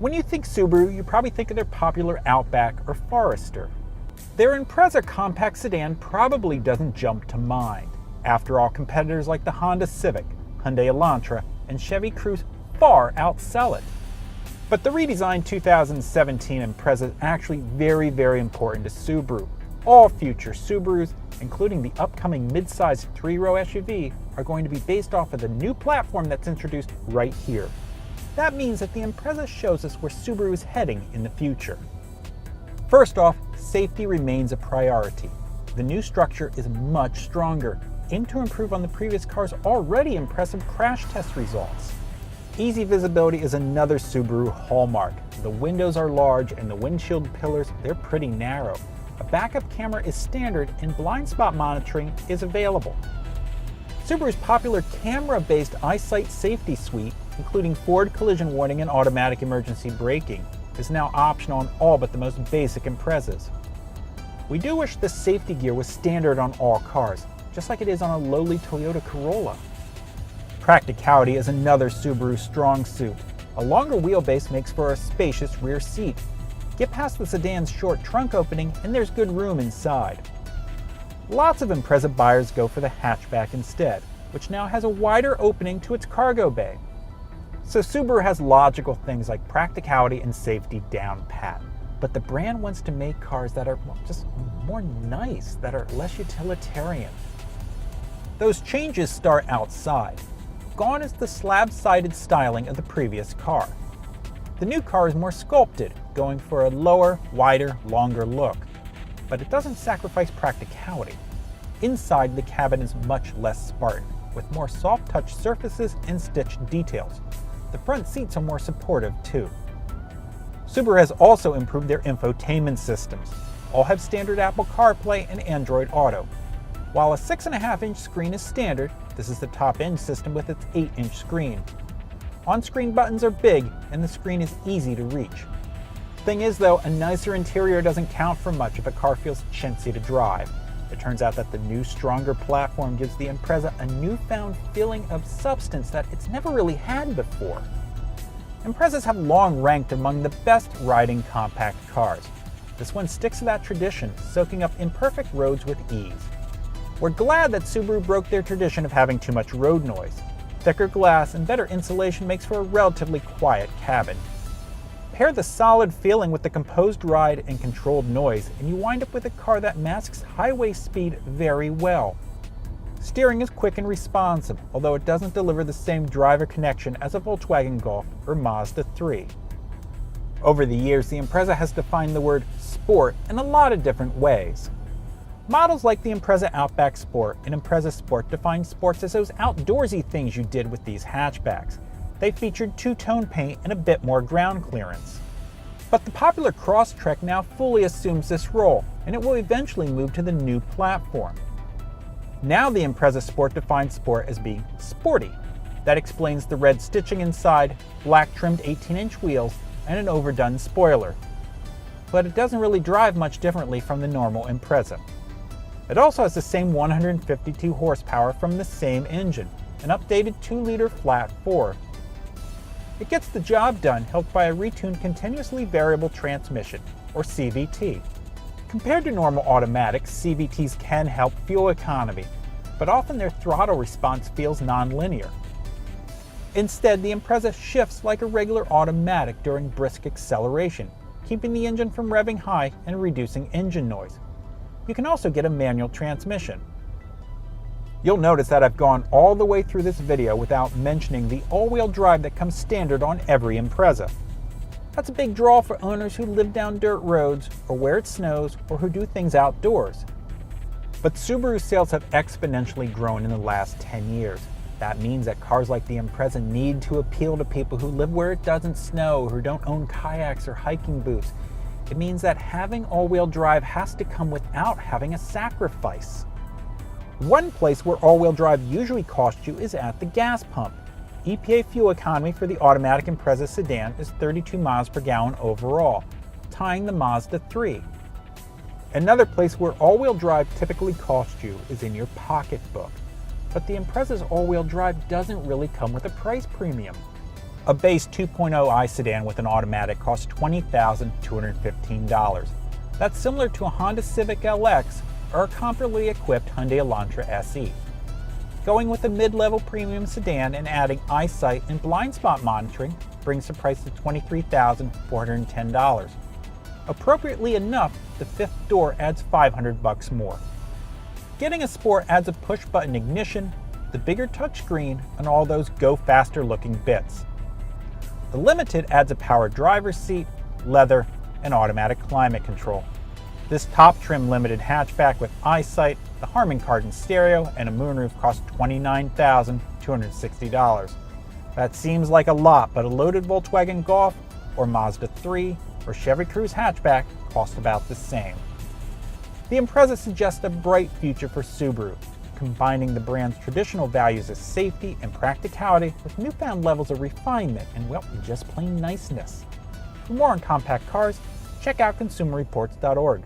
When you think Subaru, you probably think of their popular Outback or Forester. Their Impreza compact sedan probably doesn't jump to mind. After all, competitors like the Honda Civic, Hyundai Elantra, and Chevy Cruze far outsell it. But the redesigned 2017 Impreza is actually very important to Subaru. All future Subarus, including the upcoming mid-sized 3-row SUV, are going to be based off of the new platform that's introduced right here. That means that the Impreza shows us where Subaru is heading in the future. First off, safety remains a priority. The new structure is much stronger, aimed to improve on the previous car's already impressive crash test results. Easy visibility is another Subaru hallmark. The windows are large and the windshield pillars, they're pretty narrow. A backup camera is standard and blind spot monitoring is available. Subaru's popular camera-based EyeSight safety suite, including forward collision warning and automatic emergency braking, is now optional on all but the most basic Imprezas. We do wish the safety gear was standard on all cars, just like it is on a lowly Toyota Corolla. Practicality is another Subaru strong suit. A longer wheelbase makes for a spacious rear seat. Get past the sedan's short trunk opening and there's good room inside. Lots of Impreza buyers go for the hatchback instead, which now has a wider opening to its cargo bay. So Subaru has logical things like practicality and safety down pat. But the brand wants to make cars that are just more nice, that are less utilitarian. Those changes start outside. Gone is the slab-sided styling of the previous car. The new car is more sculpted, going for a lower, wider, longer look. But it doesn't sacrifice practicality. Inside, the cabin is much less Spartan, with more soft-touch surfaces and stitched details. The front seats are more supportive too. Subaru has also improved their infotainment systems. All have standard Apple CarPlay and Android Auto. While a 6.5-inch screen is standard, this is the top-end system with its 8-inch screen. On-screen buttons are big and the screen is easy to reach. Thing is though, a nicer interior doesn't count for much if a car feels chintzy to drive. It turns out that the new, stronger platform gives the Impreza a newfound feeling of substance that it's never really had before. Imprezas have long ranked among the best riding compact cars. This one sticks to that tradition, soaking up imperfect roads with ease. We're glad that Subaru broke their tradition of having too much road noise. Thicker glass and better insulation makes for a relatively quiet cabin. Pair the solid feeling with the composed ride and controlled noise, and you wind up with a car that masks highway speed very well. Steering is quick and responsive, although it doesn't deliver the same driver connection as a Volkswagen Golf or Mazda 3. Over the years, the Impreza has defined the word sport in a lot of different ways. Models like the Impreza Outback Sport and Impreza Sport define sports as those outdoorsy things you did with these hatchbacks. They featured two-tone paint and a bit more ground clearance. But the popular Crosstrek now fully assumes this role, and it will eventually move to the new platform. Now the Impreza Sport defines sport as being sporty. That explains the red stitching inside, black trimmed 18-inch wheels, and an overdone spoiler. But it doesn't really drive much differently from the normal Impreza. It also has the same 152 horsepower from the same engine, an updated 2-liter flat 4. It gets the job done, helped by a retuned continuously variable transmission, or CVT. Compared to normal automatics, CVTs can help fuel economy, but often their throttle response feels non-linear. Instead, the Impreza shifts like a regular automatic during brisk acceleration, keeping the engine from revving high and reducing engine noise. You can also get a manual transmission. You'll notice that I've gone all the way through this video without mentioning the all-wheel drive that comes standard on every Impreza. That's a big draw for owners who live down dirt roads, or where it snows, or who do things outdoors. But Subaru sales have exponentially grown in the last 10 years. That means that cars like the Impreza need to appeal to people who live where it doesn't snow, who don't own kayaks or hiking boots. It means that having all-wheel drive has to come without having a sacrifice. One place where all-wheel drive usually costs you is at the gas pump. EPA fuel economy for the automatic Impreza sedan is 32 miles per gallon overall, tying the Mazda 3. Another place where all-wheel drive typically costs you is in your pocketbook. But the Impreza's all-wheel drive doesn't really come with a price premium. A base 2.0i sedan with an automatic costs $20,215. That's similar to a Honda Civic LX or a comparably equipped Hyundai Elantra SE. Going with a mid-level premium sedan and adding eyesight and blind spot monitoring brings the price to $23,410. Appropriately enough, the fifth door adds $500 more. Getting a Sport adds a push-button ignition, the bigger touchscreen, and all those go-faster-looking bits. The Limited adds a power driver's seat, leather, and automatic climate control. This top-trim Limited hatchback with eyesight, the Harman Kardon stereo, and a moonroof costs $29,260. That seems like a lot, but a loaded Volkswagen Golf, or Mazda 3, or Chevy Cruze hatchback cost about the same. The Impreza suggests a bright future for Subaru, combining the brand's traditional values of safety and practicality with newfound levels of refinement and, well, just plain niceness. For more on compact cars, check out consumerreports.org.